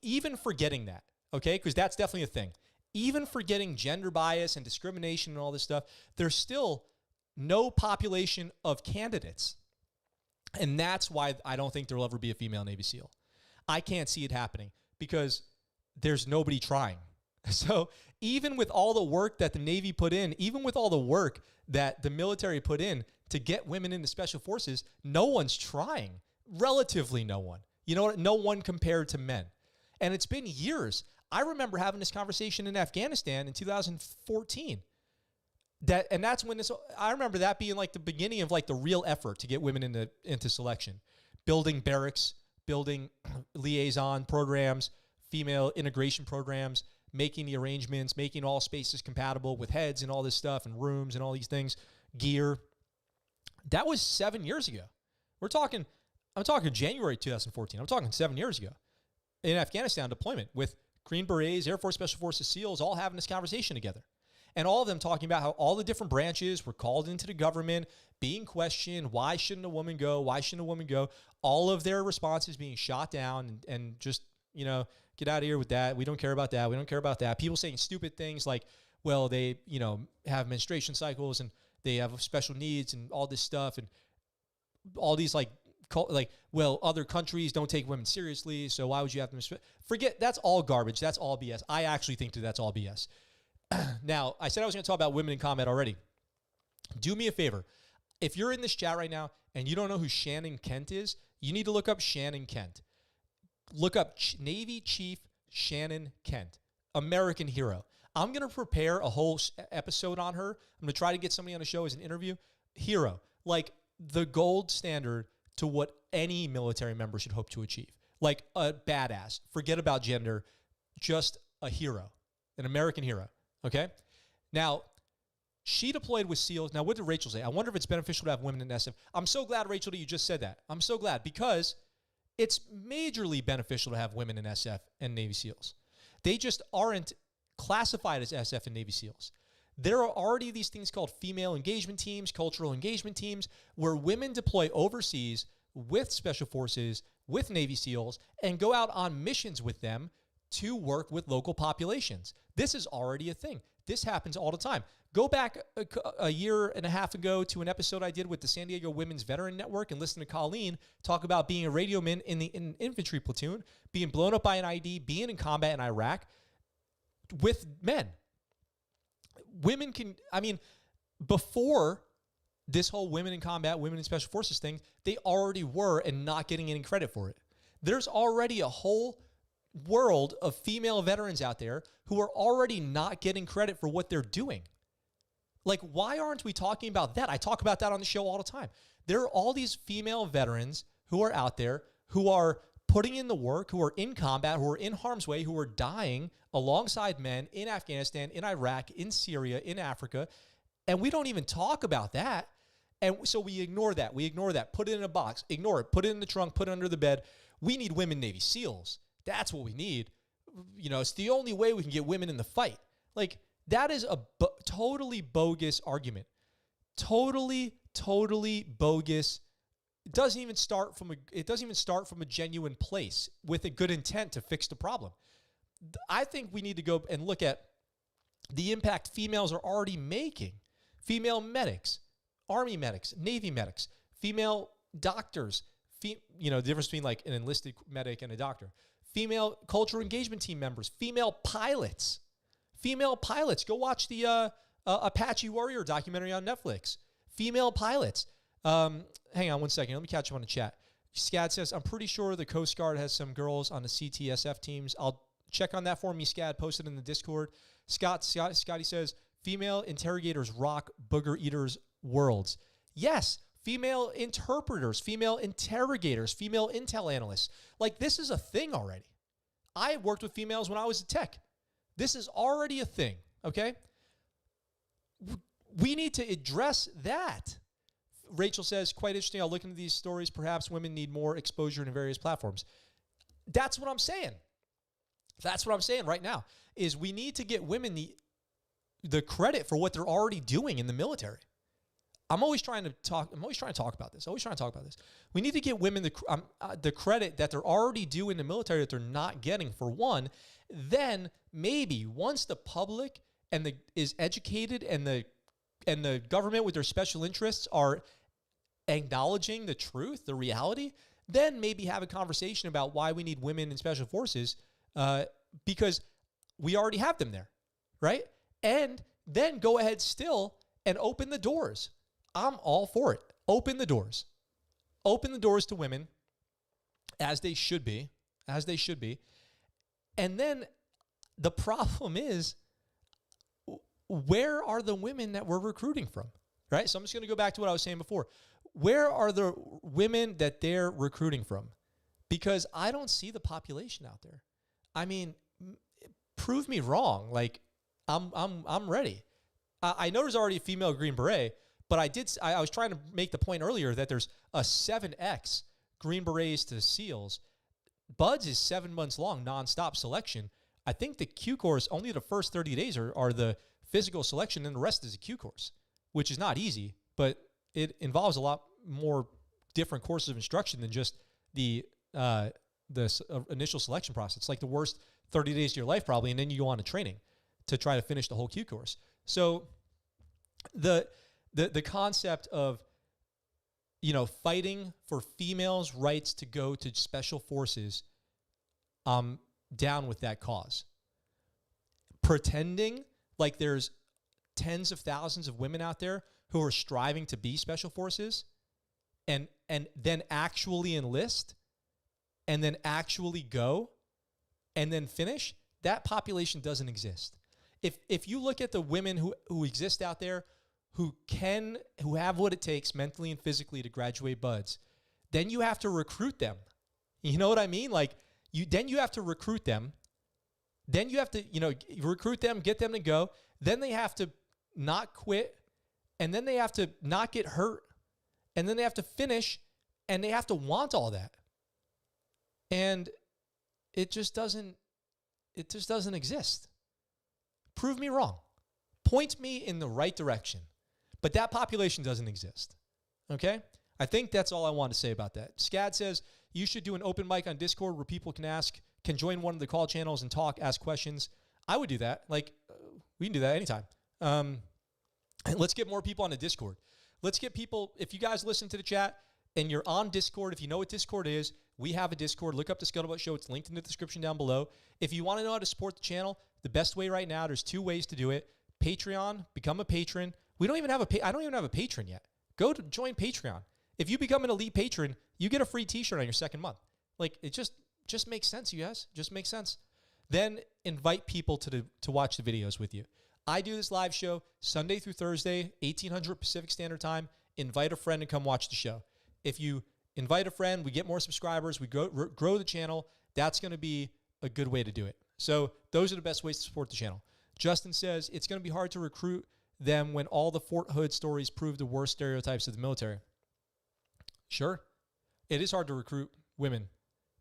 Even forgetting that, okay? Because that's definitely a thing. Even forgetting gender bias and discrimination and all this stuff, there's still no population of candidates. And that's why I don't think there will ever be a female Navy SEAL. I can't see it happening because there's nobody trying. So even with all the work that the Navy put in, even with all the work that the military put in to get women into special forces, no one's trying. Relatively no one. You know what? No one compared to men. And it's been years. I remember having this conversation in Afghanistan in 2014. That's when I remember that being like the beginning of like the real effort to get women into selection. Building barracks, building liaison programs, female integration programs, making the arrangements, making all spaces compatible with heads and all this stuff and rooms and all these things, gear. That was 7 years ago. I'm talking January 2014. I'm talking 7 years ago in Afghanistan deployment with Green Berets, Air Force Special Forces, SEALs, all having this conversation together. And all of them talking about how all the different branches were called into the government, being questioned, why shouldn't a woman go? Why shouldn't a woman go? All of their responses being shot down and just, get out of here with that. We don't care about that. We don't care about that. People saying stupid things like, well, they, have menstruation cycles and they have special needs and all this stuff and all these well, other countries don't take women seriously, so why would you have them? Forget, that's all garbage. That's all BS. I actually think that's all BS. Now, I said I was going to talk about women in combat already. Do me a favor. If you're in this chat right now and you don't know who Shannon Kent is, you need to look up Shannon Kent. Look up Navy Chief Shannon Kent, American hero. I'm going to prepare a whole episode on her. I'm going to try to get somebody on the show as an interview. Hero, like the gold standard to what any military member should hope to achieve. Like a badass. Forget about gender. Just a hero, an American hero. Okay? Now, she deployed with SEALs. Now, what did Rachel say? I wonder if it's beneficial to have women in SF. I'm so glad, Rachel, that you just said that. I'm so glad because it's majorly beneficial to have women in SF and Navy SEALs. They just aren't classified as SF and Navy SEALs. There are already these things called female engagement teams, cultural engagement teams, where women deploy overseas with Special Forces, with Navy SEALs, and go out on missions with them to work with local populations. This is already a thing. This happens all the time. Go back a year and a half ago to an episode I did with the San Diego Women's Veteran Network and listen to Colleen talk about being a radioman in an infantry platoon, being blown up by an ID, being in combat in Iraq with men. Women can, before this whole women in combat, women in special forces thing, they already were and not getting any credit for it. There's already a whole world of female veterans out there who are already not getting credit for what they're doing. Like, why aren't we talking about that? I talk about that on the show all the time. There are all these female veterans who are out there who are putting in the work, who are in combat, who are in harm's way, who are dying alongside men in Afghanistan, in Iraq, in Syria, in Africa, and we don't even talk about that. And so we ignore that. We ignore that. Put it in a box. Ignore it. Put it in the trunk. Put it under the bed. We need women Navy SEALs. That's what we need. It's the only way we can get women in the fight. Like, that is a totally bogus argument. Totally bogus. It doesn't even start from a genuine place with a good intent to fix the problem. I think we need to go and look at the impact females are already making. Female medics, Army medics, Navy medics, female doctors, the difference between like an enlisted medic and a doctor, female cultural engagement team members, female pilots. Go watch the Apache Warrior documentary on Netflix. Female pilots. Hang on one second. Let me catch up on the chat. Scad says, I'm pretty sure the Coast Guard has some girls on the CTSF teams. I'll check on that for me, Scad. Post it in the Discord. Scotty says, female interrogators rock booger eaters worlds. Yes, female interpreters, female interrogators, female intel analysts. Like, this is a thing already. I worked with females when I was a tech. This is already a thing, okay? We need to address that. Rachel says, quite interesting. I'll look into these stories. Perhaps women need more exposure in various platforms. That's what I'm saying. That's what I'm saying right now, is we need to get women the credit for what they're already doing in the military. I'm always trying to talk about this. We need to get women the credit that they're already due in the military that they're not getting, for one. Then maybe once the public is educated and the government with their special interests are acknowledging the truth, the reality, then maybe have a conversation about why we need women in special forces, because we already have them there, right? And then go ahead still and open the doors. I'm all for it. Open the doors. Open the doors to women, as they should be. And then the problem is, where are the women that we're recruiting from, right? So I'm just going to go back to what I was saying before. Where are the women that they're recruiting from? Because I don't see the population out there. I mean, prove me wrong. Like, I'm ready. I know there's already a female Green Beret, but I was trying to make the point earlier that there's a 7X Green Berets to SEALs. Buds is 7 months long, nonstop selection. I think the Q course, only the first 30 days are the physical selection, and the rest is a Q course, which is not easy, but it involves a lot more different courses of instruction than just the initial selection process. It's like the worst 30 days of your life probably, and then you go on to training to try to finish the whole Q course. So the concept of, fighting for females' rights to go to special forces, I'm down with that cause. Pretending like there's tens of thousands of women out there who are striving to be special forces and then actually enlist and then actually go and then finish, that population doesn't exist. If you look at the women who exist out there who have what it takes mentally and physically to graduate buds, then you have to recruit them. You know what I mean? Like, you have to recruit them. Then you have to, recruit them, get them to go. Then they have to not quit. And then they have to not get hurt. And then they have to finish. And they have to want all that. And it just doesn't exist. Prove me wrong. Point me in the right direction. But that population doesn't exist. Okay? I think that's all I want to say about that. Scad says, you should do an open mic on Discord where people can join one of the call channels and talk, ask questions. I would do that. Like, we can do that anytime. And let's get more people on the Discord. Let's get people, if you guys listen to the chat and you're on Discord, if you know what Discord is, we have a Discord. Look up the ScuttleButt Show. It's linked in the description down below. If you want to know how to support the channel, the best way right now, there's 2 ways to do it. Patreon, become a patron. I don't even have a patron yet. Go to join Patreon. If you become an elite patron, you get a free t-shirt on your second month. Like, it just makes sense, you guys. Just makes sense. Then invite people to watch the videos with you. I do this live show Sunday through Thursday, 1800 Pacific Standard Time. Invite a friend and come watch the show. If you invite a friend, we get more subscribers, we grow the channel. That's going to be a good way to do it. So those are the best ways to support the channel. Justin says, it's going to be hard to recruit them when all the Fort Hood stories prove the worst stereotypes of the military. Sure. It is hard to recruit women.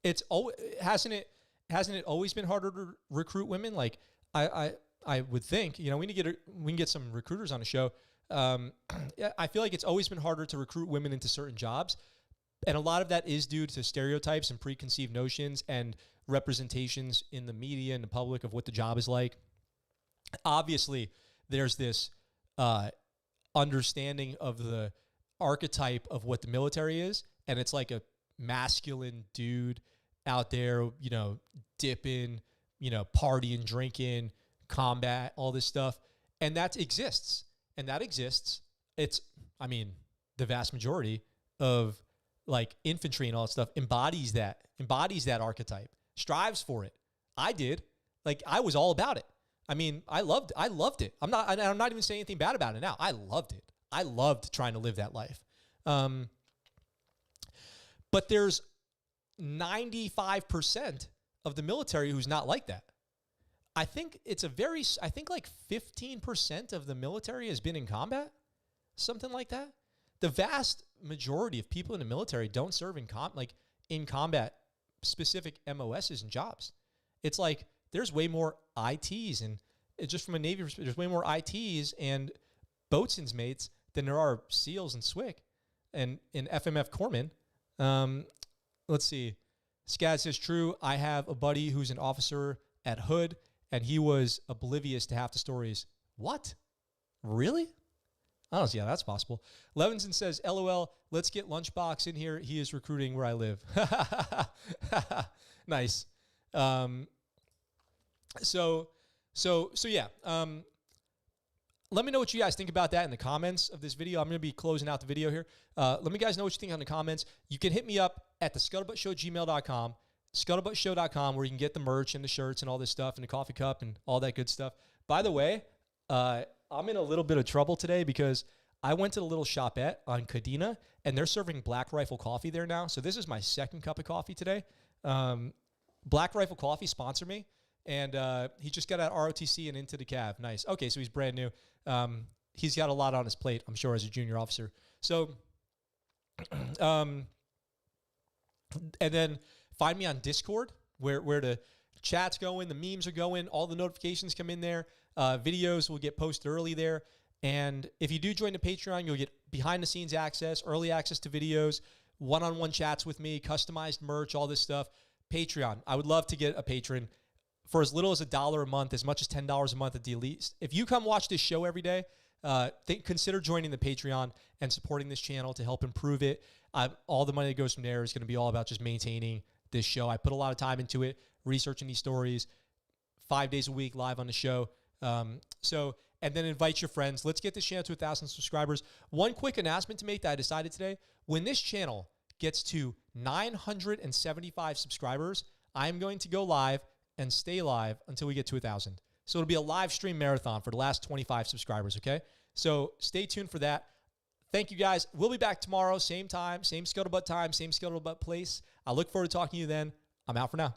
Hasn't it always been harder to recruit women? Like, I would think, we can get some recruiters on the show. I feel like it's always been harder to recruit women into certain jobs. And a lot of that is due to stereotypes and preconceived notions and representations in the media and the public of what the job is like. obviously there's this understanding of the archetype of what the military is, and it's like a masculine dude out there, you know, dipping, you know, partying, drinking, combat, all this stuff, and that exists. It's, I mean, the vast majority of like infantry and all that stuff embodies that archetype, strives for it. I did. Like, I was all about it. I mean, I loved it. I'm not even saying anything bad about it now. I loved it. I loved trying to live that life. But there's 95% of the military who's not like that. I think like 15% of the military has been in combat, something like that. The vast majority of people in the military don't serve in combat specific MOSs and jobs. It's like there's way more ITs, and just from a Navy perspective, there's way more ITs and boatswain's mates than there are SEALs and SWIC and in FMF corpsmen. Let's see. Scad says, true. I have a buddy who's an officer at Hood, and he was oblivious to half the stories. What? Really? Oh, yeah, that's possible. Levinson says, LOL, let's get Lunchbox in here. He is recruiting where I live. Nice. So yeah. Let me know what you guys think about that in the comments of this video. I'm going to be closing out the video here. Let me guys know what you think in the comments. You can hit me up at the ScuttleButtShow@gmail.com, ScuttleButtShow.com, where you can get the merch and the shirts and all this stuff and the coffee cup and all that good stuff. By the way, I'm in a little bit of trouble today because I went to the little shopette on Kadena, and they're serving Black Rifle coffee there now. So this is my second cup of coffee today. Black Rifle Coffee sponsor me. And he just got out ROTC and into the Cav. Nice. Okay, so he's brand new. He's got a lot on his plate, I'm sure, as a junior officer. So, and then find me on Discord, where the chat's going, the memes are going, all the notifications come in there. Videos will get posted early there. And if you do join the Patreon, you'll get behind-the-scenes access, early access to videos, one-on-one chats with me, customized merch, all this stuff. Patreon. I would love to get a patron for as little as $1 a month, as much as $10 a month at the least. If you come watch this show every day, consider joining the Patreon and supporting this channel to help improve it. All the money that goes from there is going to be all about just maintaining this show. I put a lot of time into it, researching these stories, 5 days a week live on the show. And then invite your friends. Let's get this channel to 1,000 subscribers. One quick announcement to make that I decided today. When this channel gets to 975 subscribers, I'm going to go live and stay live until we get to 1,000. So it'll be a live stream marathon for the last 25 subscribers, okay? So stay tuned for that. Thank you, guys. We'll be back tomorrow, same time, same Scuttlebutt time, same Scuttlebutt place. I look forward to talking to you then. I'm out for now.